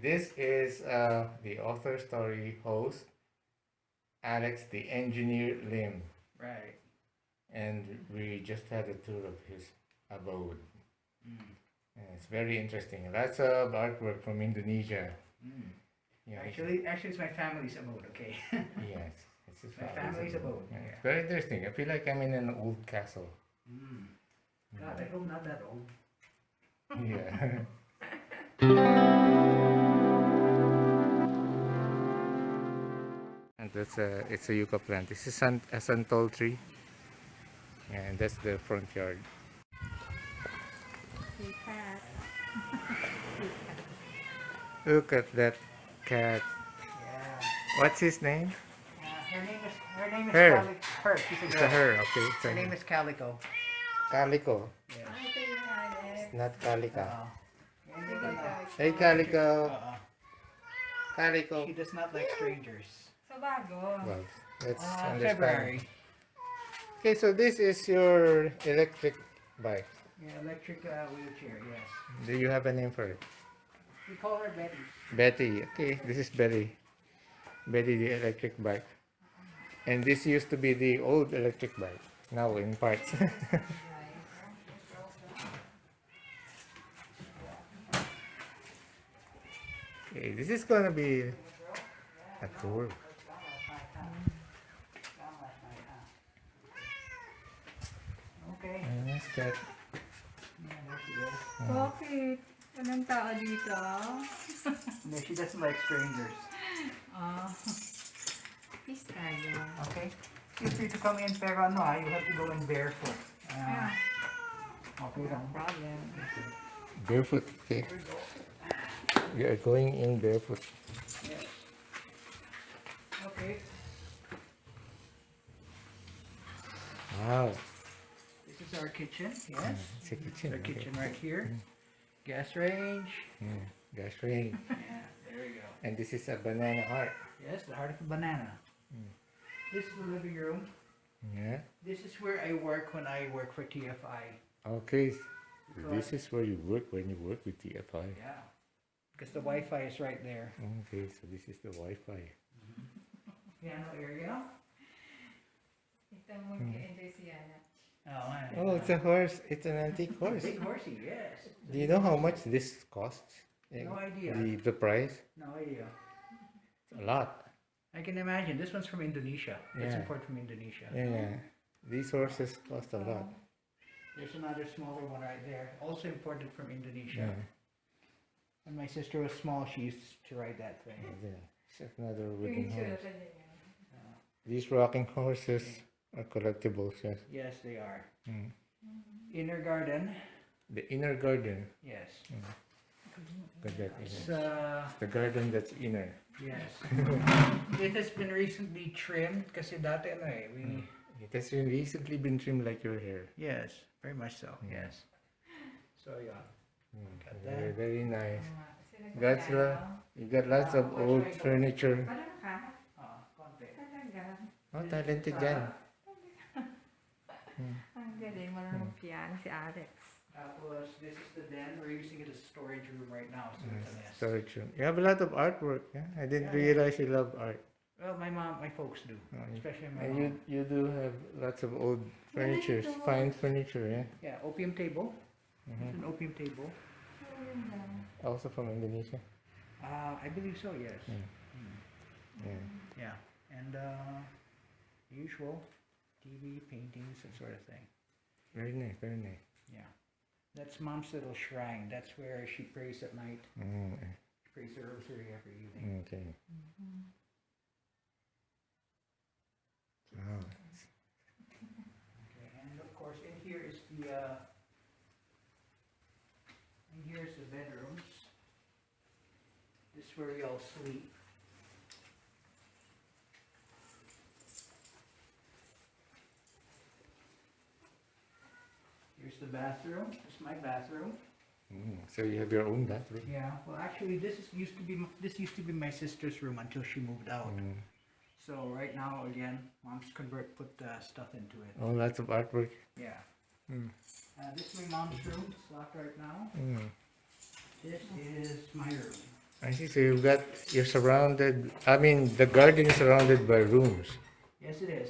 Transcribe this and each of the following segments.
this is the author story host, Alex, the engineer Lim, Right. and we just had a tour of his abode. Mm. And it's very interesting. Lots of artwork from Indonesia. Mm. Yeah, Actually, it's my family's abode. Okay. yes, it's his My family's abode. Yeah, Yeah. it's very interesting. I feel like I'm in an old castle. Mm. God, I hope not that old. Yeah. And that's it's a yucca plant. This is a santol tree, and that's the front yard. Hey, Pat. Look at that cat. Yeah. What's his name? Her name is Her. Her. She's a It's girl. a her. Okay, it's Her name is Calico. Calico. Yeah. Ito yung Alex. Not Calica. Hindi ko na. Hey, Calico. Uh-uh. Calico. She does not like strangers. So bago. Well, let's understand. February. Okay, so this is your electric bike. Yeah, electric wheelchair. Yes. Do you have a name for it? We call her Betty. Betty. Okay, this is Betty. Betty, the electric bike. And this used to be the old electric bike. Now in parts. Okay, this is gonna be a tour. Okay. Nice cat. Yeah, there she is. Bakit? Anong tao dito? No, she doesn't like strangers. Ah. Peace tayo. Okay. Feel free to come in, pero ano you have to go in barefoot. Yeah. Okay lang. Problem. Barefoot. Okay. We are going in barefoot. Yes. Okay. Wow. This is our kitchen. Yes. It's a kitchen. Our okay. kitchen right here. Gas range. Yeah, gas range. Yeah, there we go. And this is a banana heart. Yes, the heart of a banana. This is the living room. Yeah. This is where I work when I work for TFI. Okay. This is where you work when you work with TFI. Yeah. Because the Wi-Fi is right there. Okay, so this is the Wi-Fi. Piano area. Ito mag-enjoy si Yana. Oh, it's a horse. It's an antique horse. Big horsey, yes. Do you know how much this costs? No idea. The price? No idea. It's a lot. I can imagine. This one's from Indonesia. It's Yeah. imported from Indonesia. Yeah. These horses cost a lot. There's another smaller one right there. Also imported from Indonesia. Yeah. When my sister was small, she used to ride that thing. And then it's another wooden Picture horse. ka din yun. These rocking horses are collectibles, yes. Yes, they are. Mm. Inner garden. The inner garden. Yes. Good that It's, is. The garden that's inner. yes. It has been recently trimmed kasi dati ano we... It has recently been trimmed like your hair. Yes, very much so. Yes. So yeah. Got Very, that. very nice. Sino That's you got lots of old furniture. Parang ka? Konti. Talaga. Oh, talented yan. Ang galing. Marunong mag-piano si Alex. Tapos, this is the den. We're using it as a storage room right now. So it's a mess. Storage room. You have a lot of artwork. Yeah? I didn't realize you love art. Well, my folks do. Especially my And mom. you do have lots of old furniture, fine furniture, yeah? Yeah, opium table. It's an opium table. Also from Indonesia. I believe so, yes. Yeah. Yeah. And usual TV, paintings, that sort of thing. Very nice, very nice. Yeah. That's mom's little shrine. That's where she prays at night. She prays the rosary every evening. Okay. Wow. Okay, and of course in here is the here's the bedrooms. This is where we all sleep. Here's the bathroom. This is my bathroom. So you have your own bathroom? Yeah. Well, actually, this used to be my sister's room until she moved out. So right now, again, mom's put stuff into it. Oh, lots of artwork. Yeah. This is my mom's room. It's locked right now. This is my room. I see. So you're surrounded. I mean, the garden is surrounded by rooms, Yes, it is.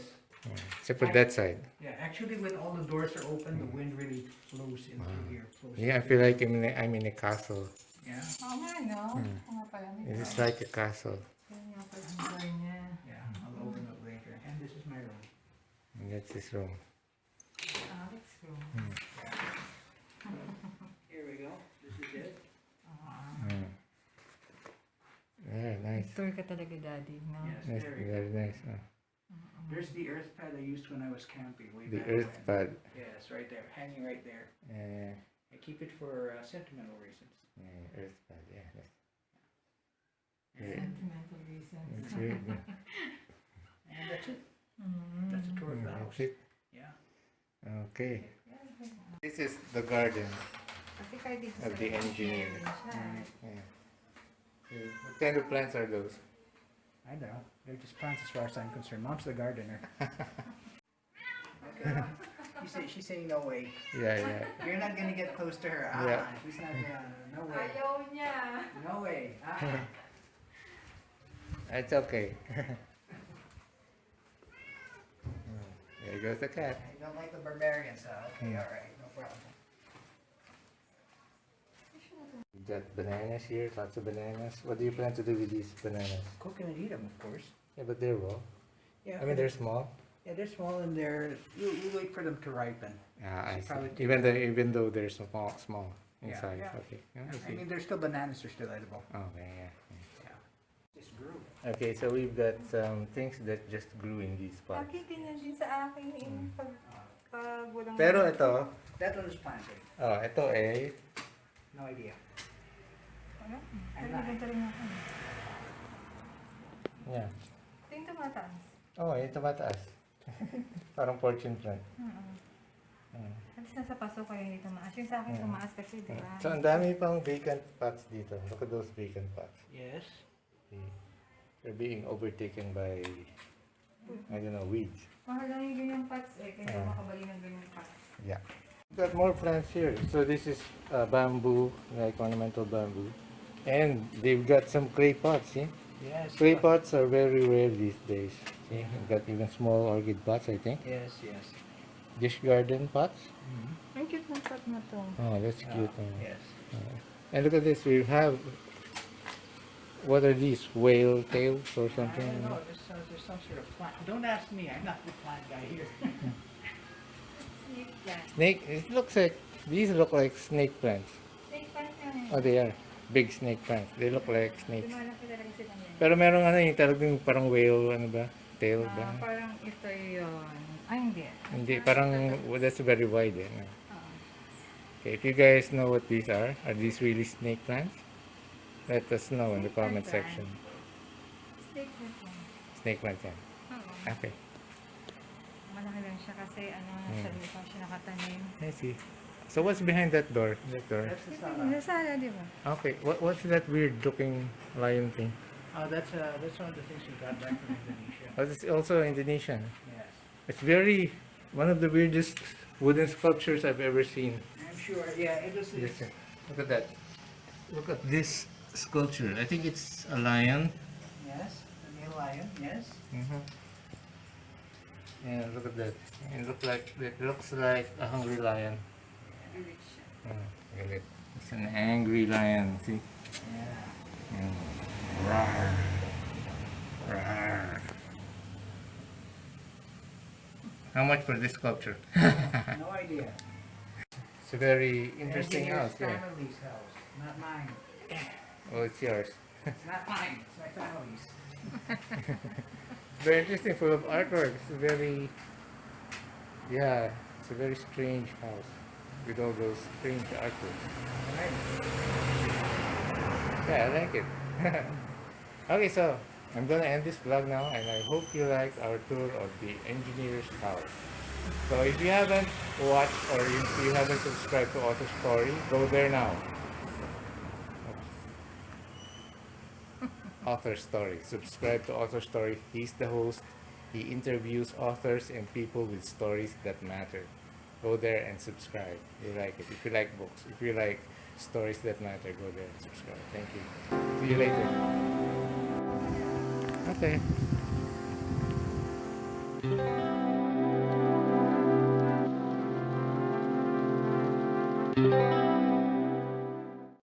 except for that side. Yeah, actually, when all the doors are open, the wind really flows in through here. Flows Yeah, I into feel here. like I'm in a castle. Yeah, Oo nga, no? Oo nga pala. May It's like a castle. Yun nga pala ang bar niya. yeah. I'll open up later. And this is my room. And that's his room. Alex room. Here we go. This is it. Mm. Yeah, nice. Tour ka talaga, Daddy, no? Yes, Nice, there we go. very nice. There's the earth pad I used when I was camping. Way The back earth when. pad. Yes, right there, hanging right there. I keep it for sentimental reasons. Yeah, earth pad. Yeah, that's, Sentimental reasons. that's really good. And that's it. Mm. That's a tour of the house. That's it. Yeah. Okay. This is the garden Kasi kahit dito of the engineer. din siya. Yeah. So, what kind of plants are those? I know. They're just plants as far as I'm concerned. Mom's the gardener. Okay. She's saying no way. Yeah, yeah. You're not gonna get close to her. Yeah. She's not gonna. No way. Ayaw niya. No way. It's okay. There goes the cat. You don't like the barbarians, huh? Okay, alright. No problem. We've got bananas here, lots of bananas. What do you plan to do with these bananas? Cook and eat them, of course. Yeah, but they're raw. Yeah. I mean, they're small. Yeah, they're small and you wait for them to ripen. Ah, I So probably see. Even though they're small in Yeah, size. yeah. Okay. Yeah, I I see. mean, they're still bananas. They're still edible. Okay, yeah. Yeah. Just grew. Okay, so we've got some things that just grew in these pots. Lagi ganyan din sa akin yung pag walang... Pero ito, That one is planted. ito eh, No idea. Ano? I'm Ay, not- ganito rin ako. yeah. Ito yung tumataas. Oh, ito mataas. Parang fortune plant. Mm. At least nasa paso kayo hindi tumaas. Yung sa akin tumaas kasi, di ba? So, ang dami pang vacant pots dito. Look at those vacant pots. Yes. See? They're being overtaken by, I don't know, weeds. Mahal lang yung ganyang pots eh. Kaya makabali ng ganyang pots. Yeah. We've got more plants here. So this is bamboo, like ornamental bamboo. And they've got some clay pots, see? Yes. Clay pots are very rare these days. See? We've got even small orchid pots, I think. Yes, yes. Dish garden pots. Ang cute ng pot na to. Oh, that's cute. Yes. And look at this. We have, what are these? Whale tails or I something? don't know. There's some sort of plant. Don't ask me. I'm not the plant guy here. Snake plant. Snake. It looks like, these look like snake plants. Snake plant yan eh. Oh, they are. Big snake plants. They look like snakes. Lumalaki talaga sila yan. Pero merong ano yung talagang parang whale, ano ba? Tail ba? Parang ito yun. Ay, hindi. Hindi, parang that's very wide eh. No? Oo. Okay, if you guys know what these are these really snake plants? Let us know in the Snake comment plant. section. Snake plant yan. Snake plants yan. Oo. Okay, Malaki lang siya kasi sa lupa siya nakatanim. I see. So what's behind that door? That door? That's the Ito sala. yung sala, di ba? Okay, what's that weird looking lion thing? That's one of the things we got back from Indonesia. Oh, it's also Indonesian. Yes. It's very, one of the weirdest wooden sculptures I've ever seen. I'm sure. Yeah, it was. Listen, look at that. Look at this sculpture. I think it's a lion. Yes, the male lion. Yes. Yeah, look at that. It looks like a hungry lion. Very rich siya. Look at it. It's an angry lion. See? Yeah. Rawr. Rawr. How much for this sculpture? No idea. It's a very interesting Engineer's house. Yeah. family's house, not mine. Oh, it's yours. It's not mine. It's my family's. Very interesting, full of artwork. It's a very, yeah, it's a very strange house with all those strange artworks. Yeah, I like it. Okay, so I'm gonna end this vlog now, and I hope you liked our tour of the engineer's house. So if you haven't watched or if you haven't subscribed to Authorstory, go there now. Authorstory. Subscribe to Authorstory. He's the host. He interviews authors and people with stories that matter. Go there and subscribe. You like it. If you like books, if you like Stories That Matter. Go there and subscribe. Thank you. See you later. Okay.